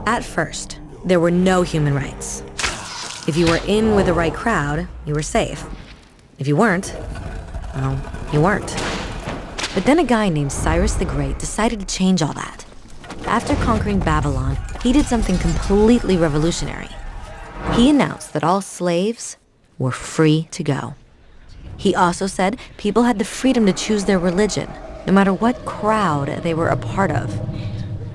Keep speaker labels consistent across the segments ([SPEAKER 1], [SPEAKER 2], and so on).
[SPEAKER 1] At first, there were no human rights. If you were in with the right crowd, you were safe. If you weren't, well, you weren't. But then a guy named Cyrus the Great decided to change all that. After conquering Babylon, he did something completely revolutionary. He announced that all slaves were free to go. He also said people had the freedom to choose their religion, no matter what crowd they were a part of.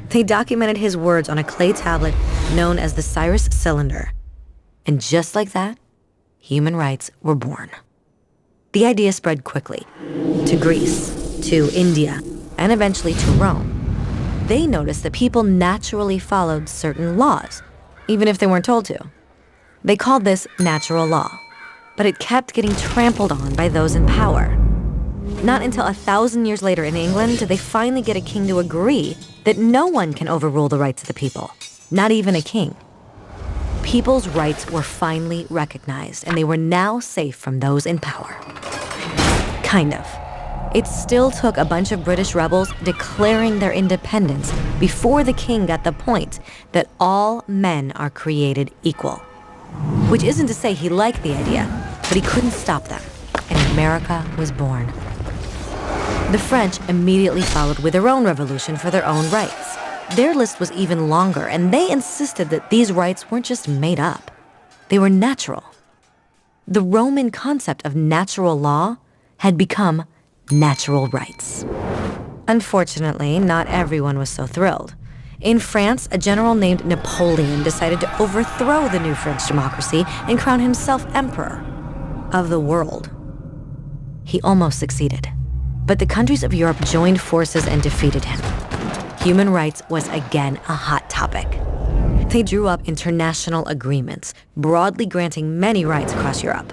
[SPEAKER 1] They documented his words on a clay tablet known as the Cyrus Cylinder. And just like that, human rights were born. The idea spread quickly to Greece, to India, and eventually to Rome. They noticed that people naturally followed certain laws, even if they weren't told to. They called this natural law, but it kept getting trampled on by those in power. Not until 1,000 years later in England did they finally get a king to agree that no one can overrule the rights of the people, not even a king. People's rights were finally recognized, and they were now safe from those in power. Kind of. It still took a bunch of British rebels declaring their independence before the king got the point that all men are created equal. Which isn't to say he liked the idea, but he couldn't stop them, and America was born. The French immediately followed with their own revolution for their own rights. Their list was even longer, and they insisted that these rights weren't just made up. They were natural. The Roman concept of natural law had become natural rights. Unfortunately, not everyone was so thrilled. In France, a general named Napoleon decided to overthrow the new French democracy and crown himself emperor of the world. He almost succeeded, but the countries of Europe joined forces and defeated him. Human rights was again a hot topic. They drew up international agreements, broadly granting many rights across Europe.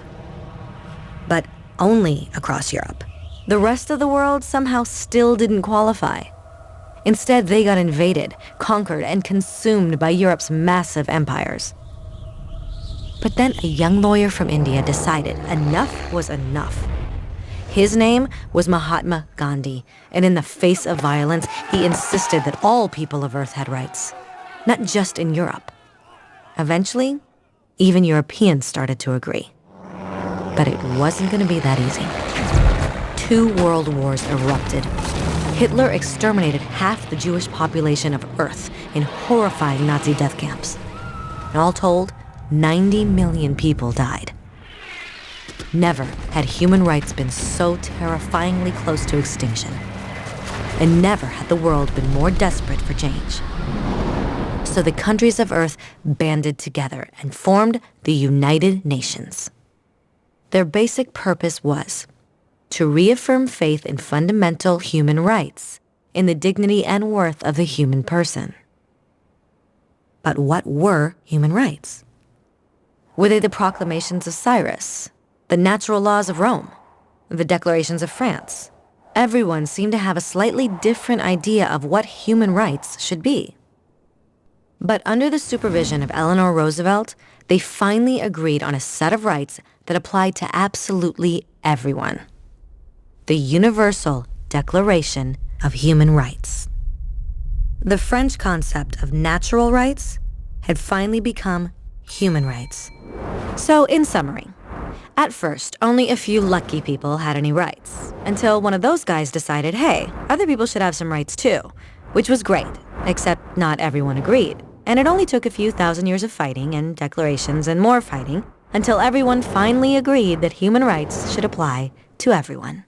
[SPEAKER 1] But only across Europe. The rest of the world somehow still didn't qualify. Instead, they got invaded, conquered, and consumed by Europe's massive empires. But then a young lawyer from India decided enough was enough. His name was Mahatma Gandhi, and in the face of violence, he insisted that all people of Earth had rights, not just in Europe. Eventually, even Europeans started to agree. But it wasn't going to be that easy. 2 world wars erupted. Hitler exterminated half the Jewish population of Earth in horrifying Nazi death camps. And all told, 90 million people died. Never had human rights been so terrifyingly close to extinction. And never had the world been more desperate for change. So the countries of Earth banded together and formed the United Nations. Their basic purpose was to reaffirm faith in fundamental human rights, in the dignity and worth of the human person. But what were human rights? Were they the proclamations of Cyrus, the natural laws of Rome, the declarations of France? Everyone seemed to have a slightly different idea of what human rights should be. But under the supervision of Eleanor Roosevelt, they finally agreed on a set of rights that applied to absolutely everyone. The Universal Declaration of Human Rights. The French concept of natural rights had finally become human rights. So, in summary, at first, only a few lucky people had any rights, until one of those guys decided, hey, other people should have some rights too, which was great, except not everyone agreed. And it only took a few thousand years of fighting and declarations and more fighting until everyone finally agreed that human rights should apply to everyone.